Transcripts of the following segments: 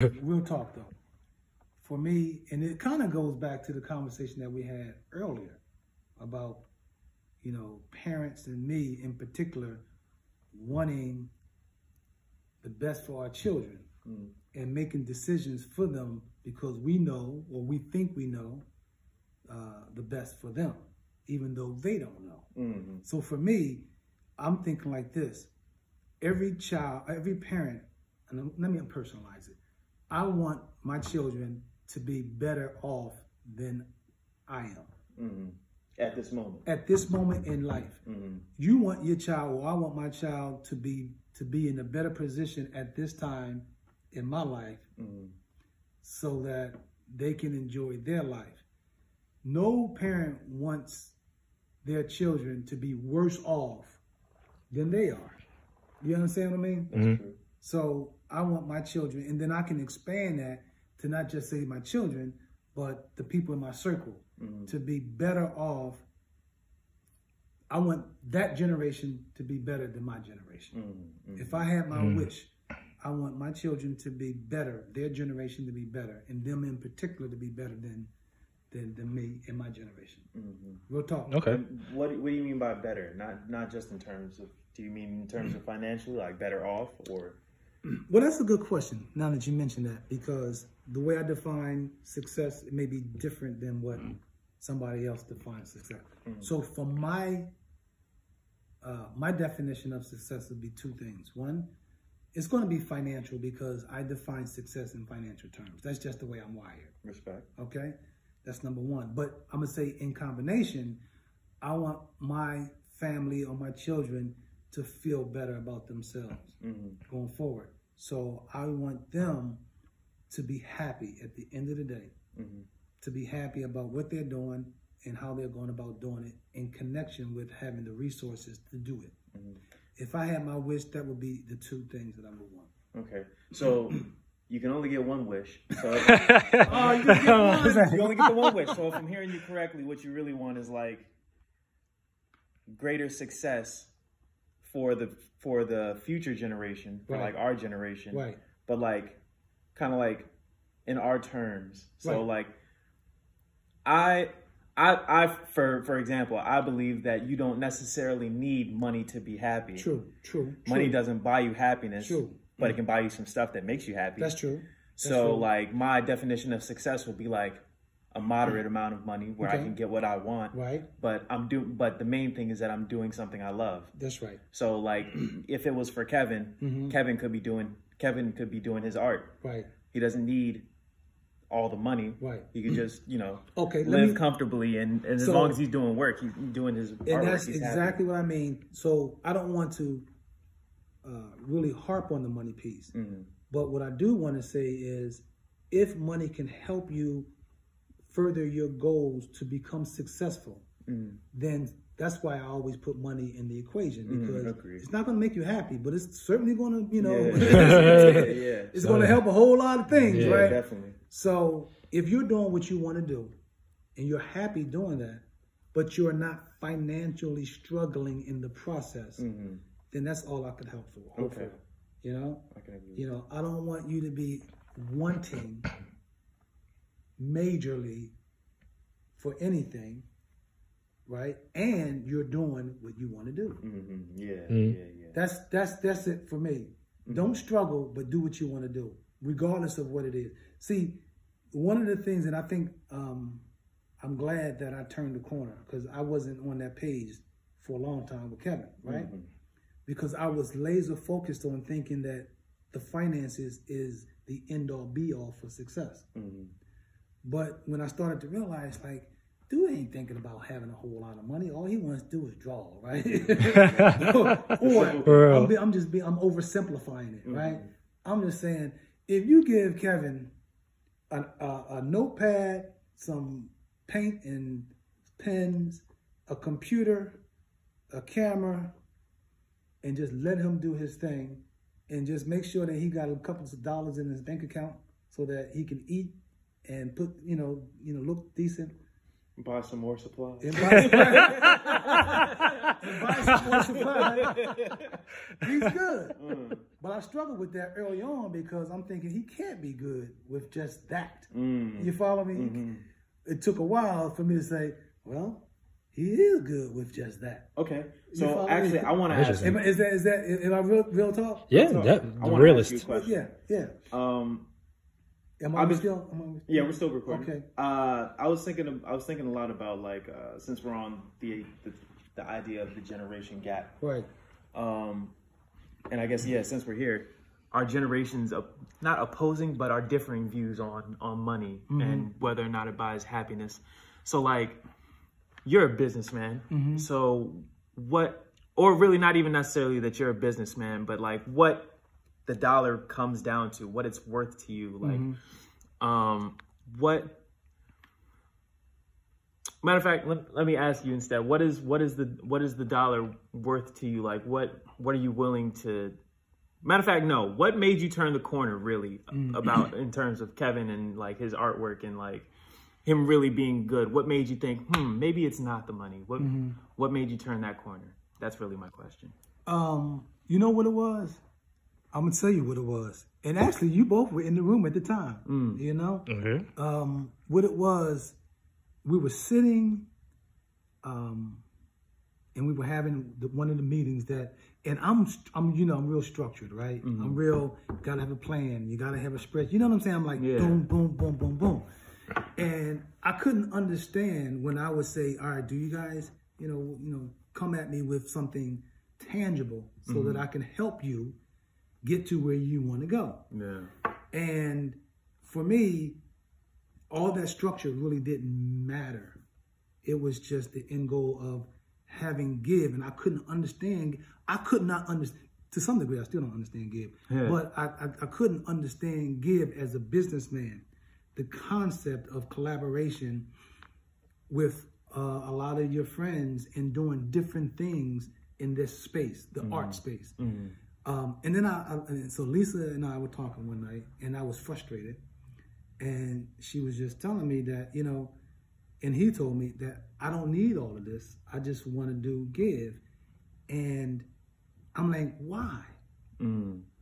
Real talk though. For me, and it kind of goes back to the conversation that we had earlier about, parents and me in particular wanting the best for our children and making decisions for them because we know or we think we know the best for them, even though they don't know. So for me, I'm thinking like this. Every child, every parent, and let me personalize it. I want my children to be better off than I am. At this moment. At this moment in life. You want your child, or I want my child to be in a better position at this time in my life so that they can enjoy their life. No parent wants their children to be worse off than they are. You understand what I mean? That's true. So I want my children, and then I can expand that to not just say my children, but the people in my circle to be better off. I want that generation to be better than my generation. If I had my wish, I want my children to be better, their generation to be better, and them in particular to be better than me and my generation. Real talk. Okay. What do you mean by better? Not just in terms of, do you mean in terms of financially, like better off, or? Well, that's a good question, now that you mentioned that, because the way I define success, it may be different than what somebody else defines success. So for my definition of success would be two things. One, it's going to be financial because I define success in financial terms. That's just the way I'm wired. Respect. Okay? That's number one. But I'm going to say in combination, I want my family or my children to feel better about themselves going forward. So I want them to be happy at the end of the day, to be happy about what they're doing and how they're going about doing it in connection with having the resources to do it. If I had my wish, that would be the two things that I would want. Okay. So you can only get one wish. So you can get one. You only get the one wish. So if I'm hearing you correctly, what you really want is like greater success for the future generation, for like our generation. Right. But like kind of like in our terms. So like I for example, I believe that you don't necessarily need money to be happy. True. Money doesn't buy you happiness. True. But it can buy you some stuff that makes you happy. That's true. So like my definition of success would be like a moderate amount of money where I can get what I want. Right. But but the main thing is that I'm doing something I love. That's right. So like if it was for Kevin, Kevin could be doing his art. Right. He doesn't need all the money. Right. He could just, live comfortably and as long as he's doing work, he's doing his artwork. And that's exactly what I mean. So I don't want to really harp on the money piece. But what I do want to say is if money can help you further your goals to become successful, then that's why I always put money in the equation, because it's not going to make you happy, but it's certainly going to, it's going to help a whole lot of things, right? Definitely. So if you're doing what you want to do and you're happy doing that, but you're not financially struggling in the process, then that's all I could help for. Hopefully. Okay. I can agree. I don't want you to be wanting majorly for anything, right? And you're doing what you want to do. That's it for me. Don't struggle, but do what you want to do, regardless of what it is. See, one of the things that I think I'm glad that I turned the corner, because I wasn't on that page for a long time with Kevin, right? Because I was laser focused on thinking that the finances is the end all be all for success. But when I started to realize, like, dude ain't thinking about having a whole lot of money. All he wants to do is draw, right? I'm oversimplifying it, right? I'm just saying, if you give Kevin a notepad, some paint and pens, a computer, a camera, and just let him do his thing, and just make sure that he got a couple of dollars in his bank account so that he can eat and put, look decent, Buy some more supplies. And buy some more supplies. He's good. But I struggled with that early on because I'm thinking he can't be good with just that. You follow me? It took a while for me to say, well, he is good with just that. Okay. So actually, I want to ask you. Am I real talk? Yeah, I want to ask you a question. Yeah. Yeah, we're still recording. Okay. I was thinking a lot about like since we're on the idea of the generation gap. Right. And I guess since we're here, our generations not opposing but are differing views on money and whether or not it buys happiness. So like, you're a businessman. So what, or really not even necessarily that you're a businessman, but like what the dollar comes down to, what it's worth to you. Like, matter of fact, let me ask you instead, what is the dollar worth to you? Like, what are you willing to, matter of fact, no, what made you turn the corner really about in terms of Kevin and like his artwork and like him really being good? What made you think, maybe it's not the money? What made you turn that corner? That's really my question. You know what it was? I'm gonna tell you what it was. And actually, you both were in the room at the time. You know, what it was. We were sitting, and we were having one of the meetings that. And I'm real structured, right? I'm real. Gotta have a plan. You gotta have a spread. You know what I'm saying? I'm like boom, boom, boom, boom, boom. And I couldn't understand when I would say, all right, do you guys, come at me with something tangible so that I can help you get to where you want to go. Yeah. And for me, all that structure really didn't matter. It was just the end goal of having give. And I could not understand, to some degree, I still don't understand give, but I couldn't understand give as a businessman. The concept of collaboration with a lot of your friends and doing different things in this space, the art space. And then so Lisa and I were talking one night, and I was frustrated, and she was just telling me that, and he told me that I don't need all of this. I just want to do give. And I'm like, why?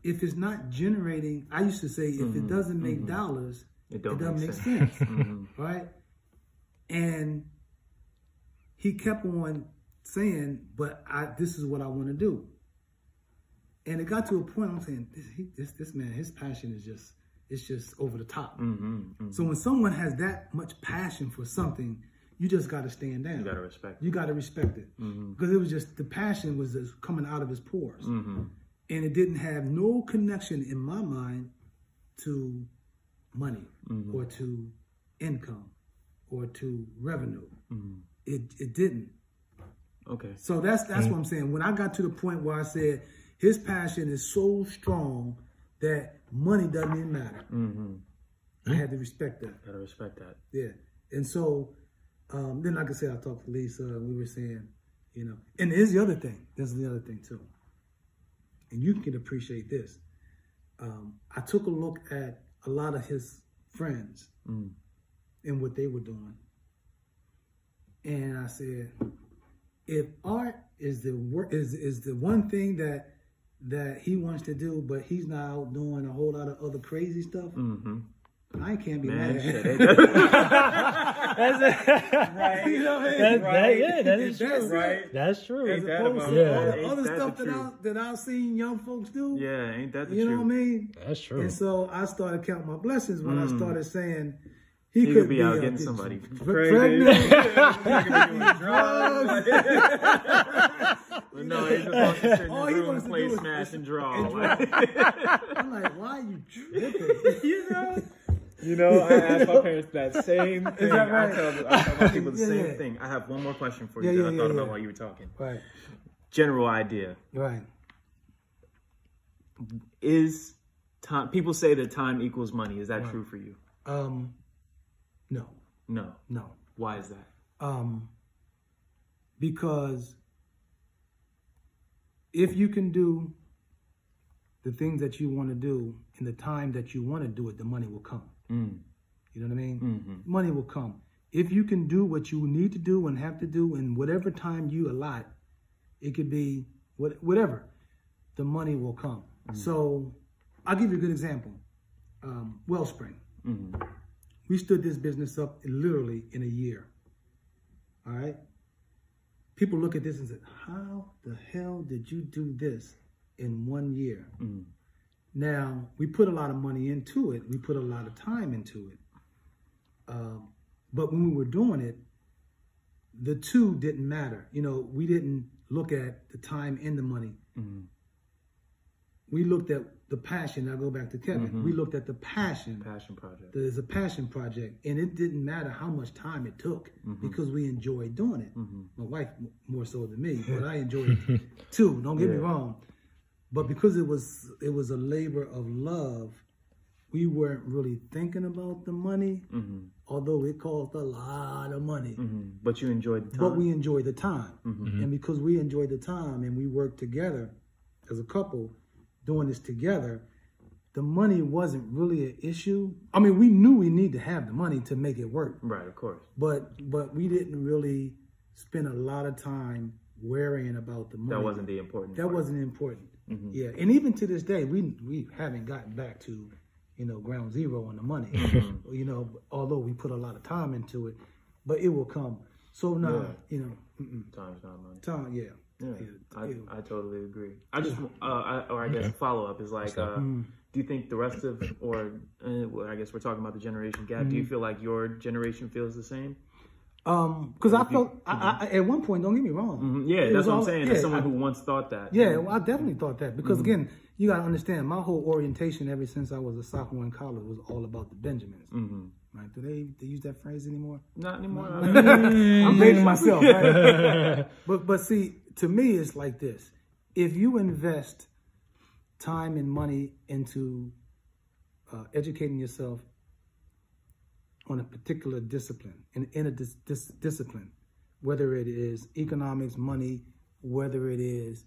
If it's not generating, I used to say, if it doesn't make dollars, it doesn't make sense. Right? And he kept on saying, but this is what I want to do. And it got to a point, I'm saying, this man, his passion is just over the top. So when someone has that much passion for something, you just got to stand down. You got to respect it. You got to respect it. Because it was just, the passion was just coming out of his pores. And it didn't have no connection in my mind to money or to income or to revenue. It didn't. Okay. So that's what I'm saying. When I got to the point where I said, his passion is so strong that money doesn't even matter. I had to respect that. Gotta respect that. Yeah. And so, then like I said, I talked to Lisa, and we were saying, and here's the other thing. There's the other thing too. And you can appreciate this. I took a look at a lot of his friends and what they were doing. And I said, if art is the one thing that he wants to do, but he's not out doing a whole lot of other crazy stuff, I can't be mad at it. That's it. Right. You know what I mean? That is true. Right. That's true. As opposed to all the other stuff that I've seen young folks do. Yeah, ain't that the truth? You know what I mean? That's true. And so I started counting my blessings when I started saying, he could be out getting somebody pregnant. He could be doing drugs. But no, he's supposed to sit in the room and play Smash and draw. I'm like, why are you tripping? I asked my parents that same thing. Is that right? I tell my people the same thing. I have one more question for you that I thought about while you were talking. Right. General idea. Right. Is time? People say that time equals money. Is that true for you? No. No. Why is that? Because if you can do the things that you want to do in the time that you want to do it, the money will come. You know what I mean? Money will come. if you can do what you need to do and have to do in whatever time you allot, it could be whatever, the money will come. So I'll give you a good example. Wellspring. We stood this business up literally in a year. All right. People look at this and say, how the hell did you do this in 1 year? Now, we put a lot of money into it. We put a lot of time into it. But when we were doing it, the two didn't matter. You know, we didn't look at the time and the money. We looked at the passion. I'll go back to Kevin. We looked at the passion. Passion project. There's a passion project. And it didn't matter how much time it took because we enjoyed doing it. My wife more so than me, but I enjoyed it too. Don't get me wrong. But because it was a labor of love, we weren't really thinking about the money, although it cost a lot of money. But you enjoyed the time. But we enjoyed the time. And because we enjoyed the time and we worked together as a couple, doing this together, the money wasn't really an issue. I mean, we knew we need to have the money to make it work. Right, of course. But we didn't really spend a lot of time worrying about the money. That wasn't the important part. That wasn't important. Yeah, and even to this day, we haven't gotten back to, you know, ground zero on the money. You know, although we put a lot of time into it, but it will come. So now, you know, time's not money. Time, I totally agree. I just, I guess follow up is like, do you think the rest of, I guess we're talking about the generation gap. Do you feel like your generation feels the same? Because I felt, I at one point, don't get me wrong. Yeah, that's what I'm saying. As someone who once thought that. Yeah, well, I definitely thought that. Because again, you got to understand, my whole orientation ever since I was a sophomore in college was all about the Benjamins. Right? Do they use that phrase anymore? Not anymore. I'm dating myself, right? but see, to me, it's like this. If you invest time and money into educating yourself on a particular discipline, in a discipline, whether it is economics, money, whether it is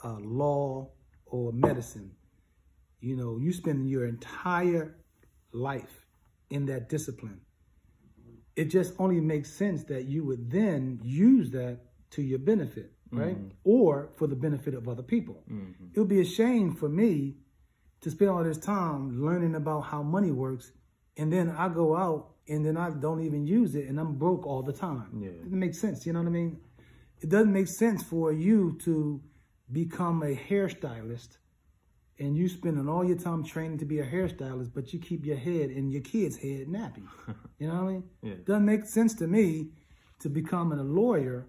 law or medicine, you know, you spend your entire life in that discipline. It just only makes sense that you would then use that to your benefit, right? Or for the benefit of other people. It would be a shame for me to spend all this time learning about how money works, and then I go out and then I don't even use it and I'm broke all the time. It doesn't make sense, you know what I mean? It doesn't make sense for you to become a hairstylist and you spending all your time training to be a hairstylist, but you keep your head and your kid's head nappy. You know what I mean? It doesn't make sense to me to become a lawyer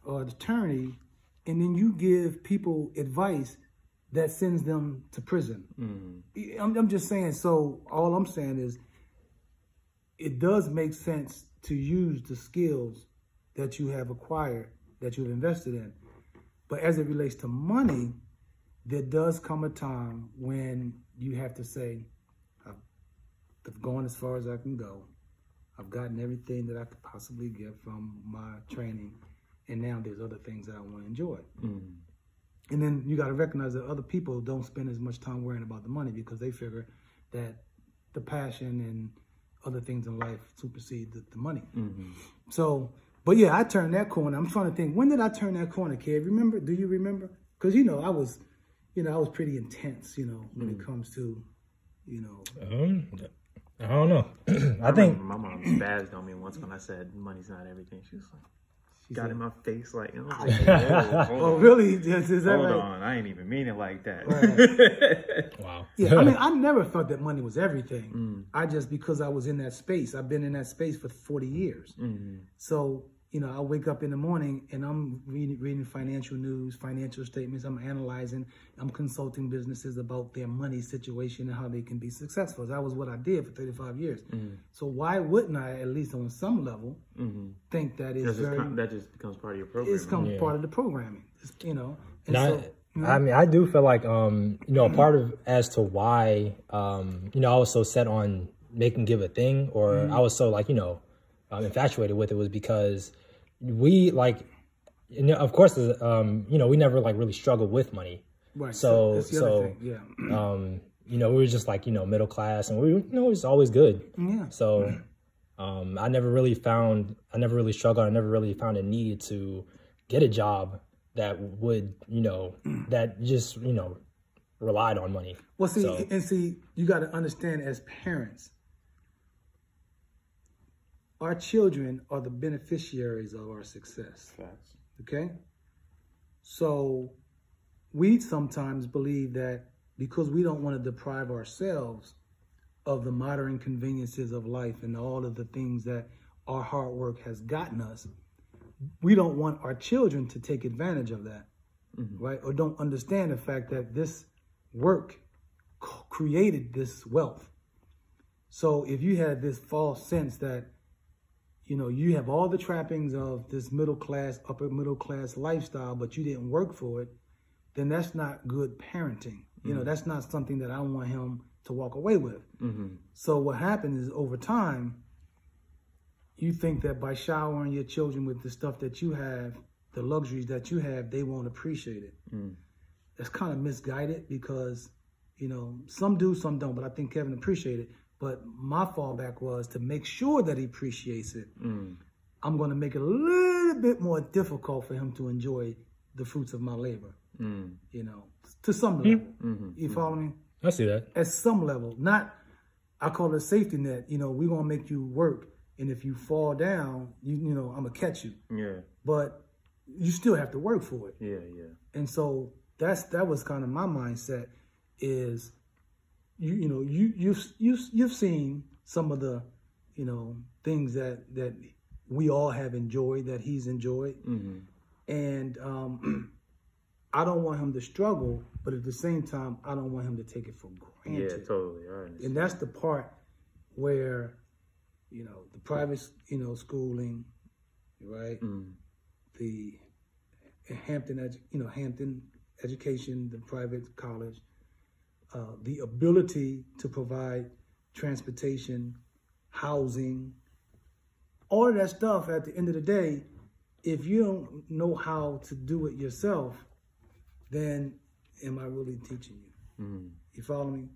or an attorney and then you give people advice that sends them to prison. I'm just saying, so all I'm saying is it does make sense to use the skills that you have acquired, that you've invested in. But as it relates to money, there does come a time when you have to say, I've gone as far as I can go. I've gotten everything that I could possibly get from my training. And now there's other things that I want to enjoy. And then you got to recognize that other people don't spend as much time worrying about the money because they figure that the passion and other things in life supersede the money. So, but yeah, I turned that corner. I'm trying to think, when did I turn that corner, Kev? Remember? Do you remember? Because, you know, I was pretty intense, you know, when it comes to, you know. I don't know. I think my mom spazzed on me once when I said money's not everything. She was like, got in my face like, you know, oh, really? Is that hold right? on, I ain't even mean it like that. Right. Wow. Yeah, I mean, I never felt that money was everything. I just, because I was in that space, I've been in that space for 40 years. So, you know, I wake up in the morning and I'm reading financial news, financial statements. I'm analyzing, I'm consulting businesses about their money situation and how they can be successful. That was what I did for 35 years. So why wouldn't I, at least on some level, think that is that just becomes part of your program. It's part of the programming, you know. And I mean, I do feel like, you know, part of as to why, you know, I was so set on making give a thing, or I was so like, you know, infatuated with it was because we like, you know, of course, you know, we never like really struggled with money. Right. So, that's the other thing. Yeah. You know, we were just like, you know, middle class and we were, you know, it was always good. Yeah. So, I never really struggled. I never really found a need to get a job that would, that just, relied on money. Well, see, you got to understand as parents, our children are the beneficiaries of our success. Facts. Okay? So we sometimes believe that because we don't want to deprive ourselves of the modern conveniences of life and all of the things that our hard work has gotten us, we don't want our children to take advantage of that, right? Or don't understand the fact that this work created this wealth. So if you had this false sense that, you have all the trappings of this middle class, upper middle class lifestyle, but you didn't work for it, then that's not good parenting. That's not something that I want him to walk away with. So what happens is over time, you think that by showering your children with the stuff that you have, the luxuries that you have, they won't appreciate it. That's kind of misguided because, some do, some don't, but I think Kevin appreciated it. But my fallback was to make sure that he appreciates it. I'm going to make it a little bit more difficult for him to enjoy the fruits of my labor, to some level. You follow me? I see that. At some level, not, I call it a safety net. We're going to make you work. And if you fall down, I'm going to catch you. Yeah. But you still have to work for it. Yeah. And so that was kind of my mindset is, you've seen some of the, things that we all have enjoyed, that he's enjoyed. And I don't want him to struggle, but at the same time, I don't want him to take it for granted. Yeah, totally. All right. And that's the part where, the private, schooling, right? The Hampton education, the private college, the ability to provide transportation, housing, all of that stuff. At the end of the day, if you don't know how to do it yourself, then am I really teaching you? You follow me?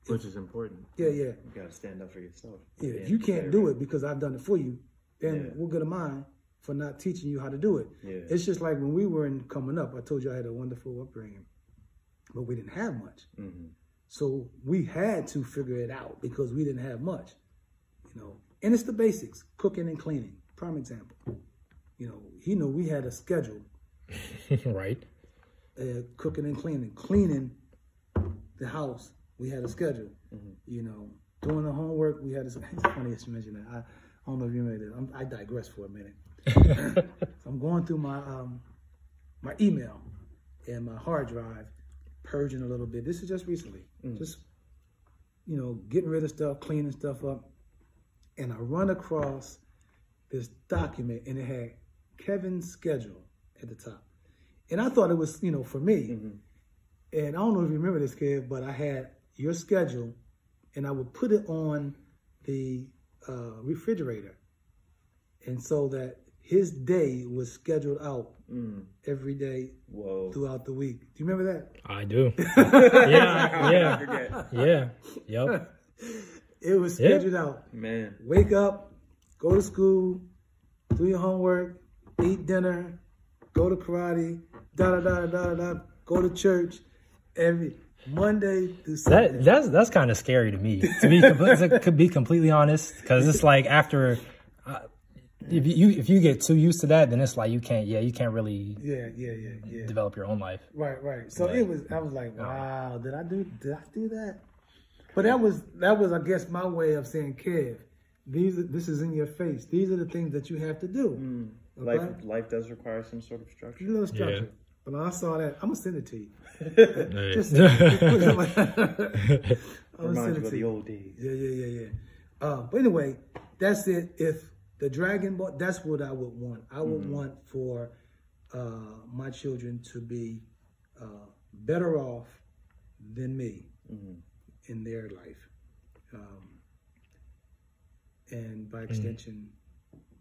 Which is important. Yeah. You got to stand up for yourself. Yeah, if you can't do it because I've done it for you, then what good am I for not teaching you how to do it? Yeah. It's just like when we were coming up, I told you I had a wonderful upbringing, but we didn't have much. So we had to figure it out because we didn't have much, And it's the basics, cooking and cleaning. Prime example. He knew we had a schedule. Right. Cooking and cleaning the house. We had a schedule, doing the homework. We had. It's funny that you mentioned that. I don't know if you remember that. I digress for a minute. So I'm going through my my email and my hard drive, purging a little bit. This is just recently, just getting rid of stuff, cleaning stuff up, and I run across this document, and it had Kevin's schedule at the top, and I thought it was for me. And I don't know if you remember this, kid, but I had your schedule, and I would put it on the refrigerator. And so that his day was scheduled out every day throughout the week. Do you remember that? I do. Yeah. Yep. It was scheduled out. Man. Wake up, go to school, do your homework, eat dinner, go to karate, go to church. Every Monday through Sunday. That's kind of scary to me. To be completely honest, because it's like after if you get too used to that, then it's like you can't really develop your own life. Right. So I was like, wow, did I do that? But that was I guess my way of saying, Kev, this is in your face. These are the things that you have to do. Okay? Life does require some sort of structure. A little structure. Yeah. But when I saw that, I'm gonna send it to you. Reminds you of the old days. Yeah. But anyway, that's it. If the Dragon Ball, that's what I would want. I would want for my children to be better off than me in their life, and by extension,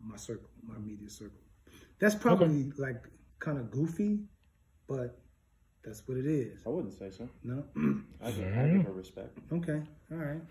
my circle, my immediate circle. That's probably like kind of goofy. But that's what it is. I wouldn't say so. No? I give her respect. Okay. All right.